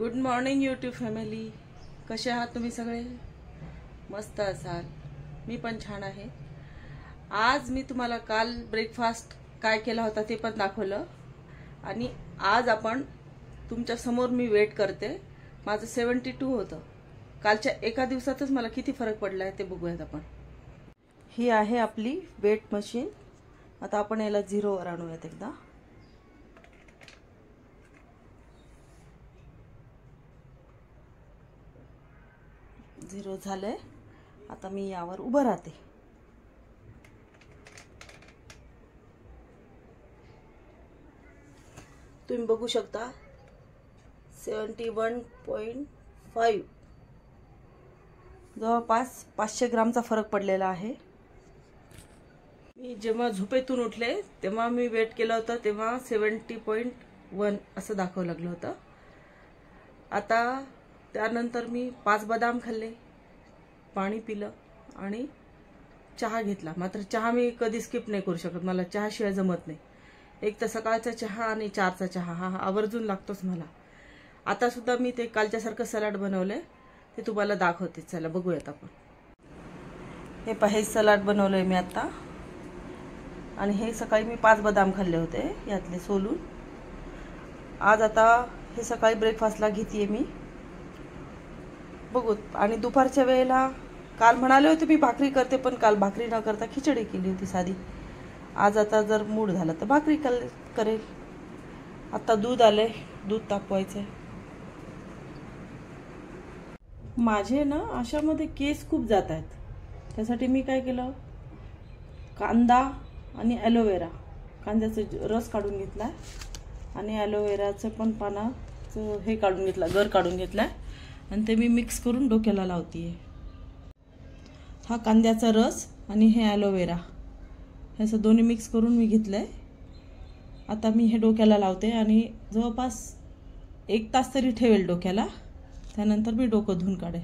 Good morning YouTube family. कसे आहात तुम्ही सगळे? मस्त असाल. मी पण छान आहे. आज मी तुम्हाला काल ब्रेकफास्ट काय केला होता ते पण दाखवलं आणि आज आपण तुमच्या समोर मी वेट करते. माझं 72 होतं. कालच्या एका दिवसातच मला किती फरक पडला आहे ते बघूयात आपण. ही आहे आपली वेट मशीन. आता आपण याला 0 वर आणूयात एकदा. 0 झालंय. आता मी यावर उभं राहते. तुम्ही बघू शकता 71.5 जवळपास 500 ग्रामचा फरक पडलेला आहे. मी जेव्हा झोपेतून उठले तेव्हा मी वेट केलं होतं तेव्हा 70.1 असं दाखवू लागलं होतं. आता त्यानंतर मी 5 बदाम खाल्ले, पाणी पिलं आणि चहा घेतला. मात्र चहा मी कधी स्किप नाही करू शकत. मला चहाशिवाय जमत नाही. एक तर सकाळचा चहा आणि 4चा चहा हा आवर्जून लागतोच मला. आता सुद्धा मी ते कालच्यासारखं सलाड बनवलंय ते तुम्हाला दाखवते. चला बघूयात आपण. हे पहा सलाड बनवलंय मी आता. आणि हे सकाळी मी 5 बदाम खाल्ले होते यातले सोलून. आज आता हे सकाळी ब्रेकफास्टला घेतेय मी. बघू. आणि दुपारच्या वेळेला काल म्हणाले होते मी भाकरी करते, पण काल भाकरी न करता खिचडी केली होती साधी. आज आता जर मूड झाला तर भाकरी करेल. आता दूध आलंय, दूध तापवायचंय. माझे ना अशामध्ये केस खूप जात आहेत. त्यासाठी मी काय केलं, कांदा आणि ॲलोवेरा, कांद्याचा रस काढून घेतला आणि ॲलोवेराचं पण पानाचं हे काढून घेतला, गर काढून घेतलाय आणि ते मी मिक्स करून डोक्याला लावतीये. हा कांद्याचा रस आणि हे ॲलोवेरा हे असं दोन्ही मिक्स करून मी घेतलंय. आता मी हे डोक्याला लावते आणि जवळपास 1 तास तरी ठेवेल डोक्याला. त्यानंतर मी डोकं धुवून काढेल.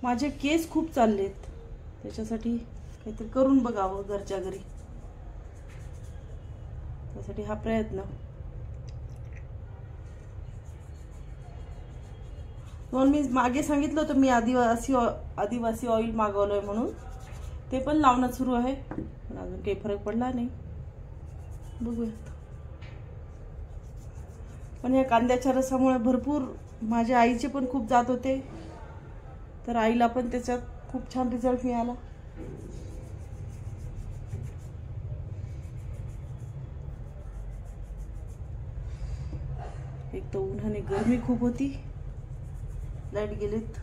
माझे केस खूप चाललेत, त्याच्यासाठी काहीतरी करून बघावं घरच्या घरी. त्यासाठी हा प्रयत्न. म्हणून मी मागे सांगितलं होतं मी आदिवासी ऑइल मागवलंय म्हणून. ते पण लावणं सुरू आहे, पण अजून काही फरक पडला नाही. बघूयात. पण या कांद्याच्या रसामुळे भरपूर माझ्या आईचे पण खूप जात होते, तर आईला पण त्याच्यात खूप छान रिझल्ट मिळाला. एक तर उन्हाने गरमी खूप होती. लाईट गेलेत.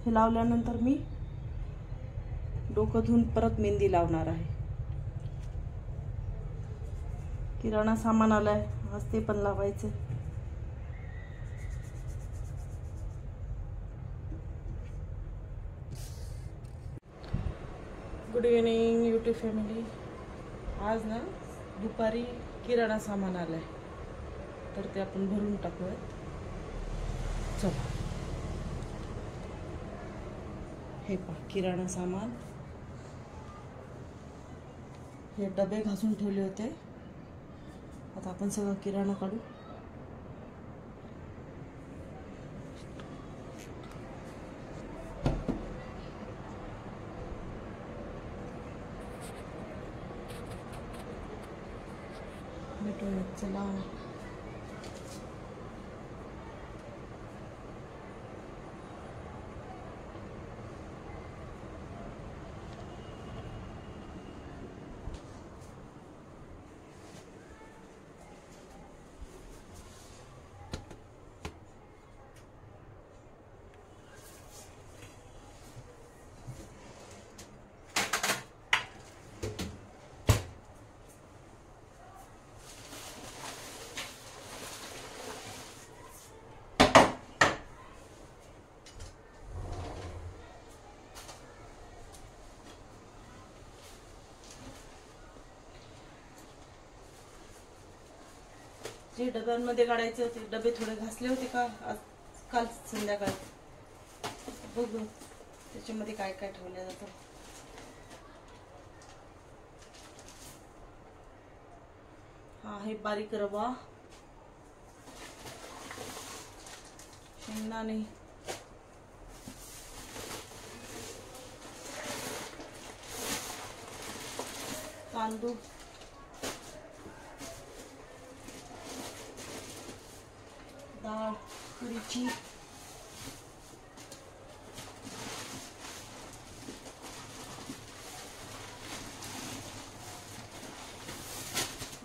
हे लावल्यानंतर मी डोकं धुवून परत मेहंदी लावणार आहे. किराणा सामान आलाय, आज ते पण लावायचं. Good evening YouTube family. आज ना दुपारी किराणा सामान आलाय, तर ते आपण भरून टाकूयात. चला. हे पहा किराणा सामान. हे डबे घासून ठेवले होते. आता आपण सगळं किराणा काढू. भेटूयात. चला. जे डब्यांमध्ये काढायचे होते डबे थोडे घासले होते आज काल संध्याकाळी. बघू त्याच्यामध्ये काय काय ठेवलं जातं. हा आहे बारीक रवा, शेंगदाणे, तांदूळ, डाळ तुरीची,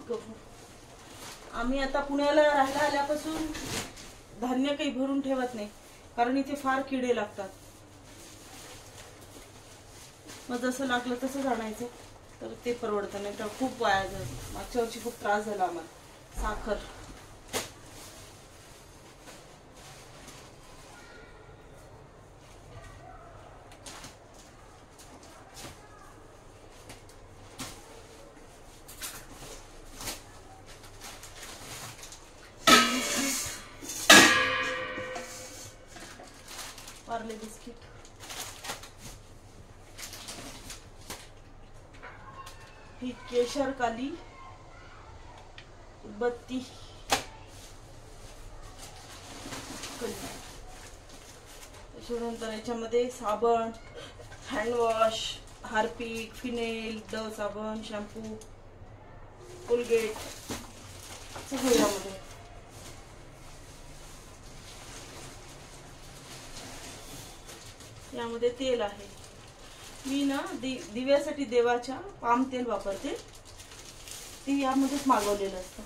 गहू. आम्ही आता पुण्याला राहायला आल्यापासून धान्य काही भरून ठेवत नाही, कारण इथे फार किडे लागतात. मग जसं लागलं तसंच आणायचं, तर ते परवडतं. नाही तर खूप वाया जातं. मागच्या वर्षी खूप त्रास झाला आम्हाला. साखर, पार्ले बिस्किट, ही केशर काली बत्ती, त्याच्यानंतर याच्यामध्ये साबण, हँडवॉश, हार्पिक, फिनेल, डव साबण, शॅम्पू, कोलगेट सगळं यामध्ये. यामध्ये तेल आहे. मी ना दिव्यासाठी देवाच्या पाम तेल वापरते, ते यामध्येच मागवलेलं असतं.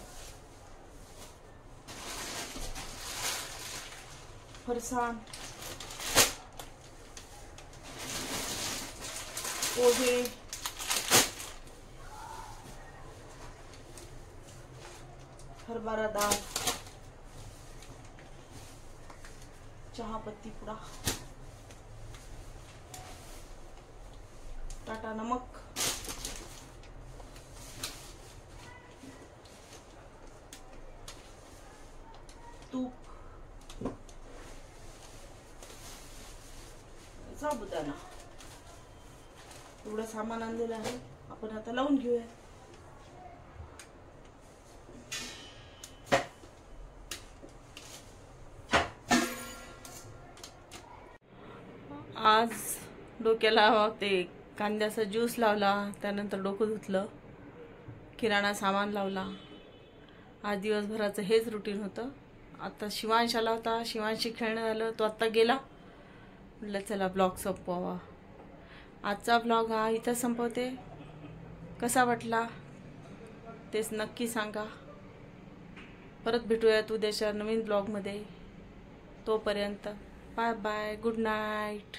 फरसाण, पोहे, हरभरा डाळ, चहा पत्ती पुडा, टाटा नमक, तूप, साबुदाणा. एवढं सामान आणलेलं आहे. आपण आता लावून घेऊया. आज डोक्याला ते कांद्याचा ज्यूस लावला, त्यानंतर डोकं धुतलं, किराणा सामान लावला. आज दिवसभराचं हेच रुटीन होतं. आता शिवांश आला होता, शिवांशी खेळणं झालं, तो आत्ता गेला. म्हटलं चला ब्लॉग संपवावा. आजचा ब्लॉग हा इथं संपवते. कसा वाटला तेच नक्की सांगा. परत भेटूयात उद्याच्या नवीन ब्लॉगमध्ये. तोपर्यंत बाय बाय, गुड नाईट.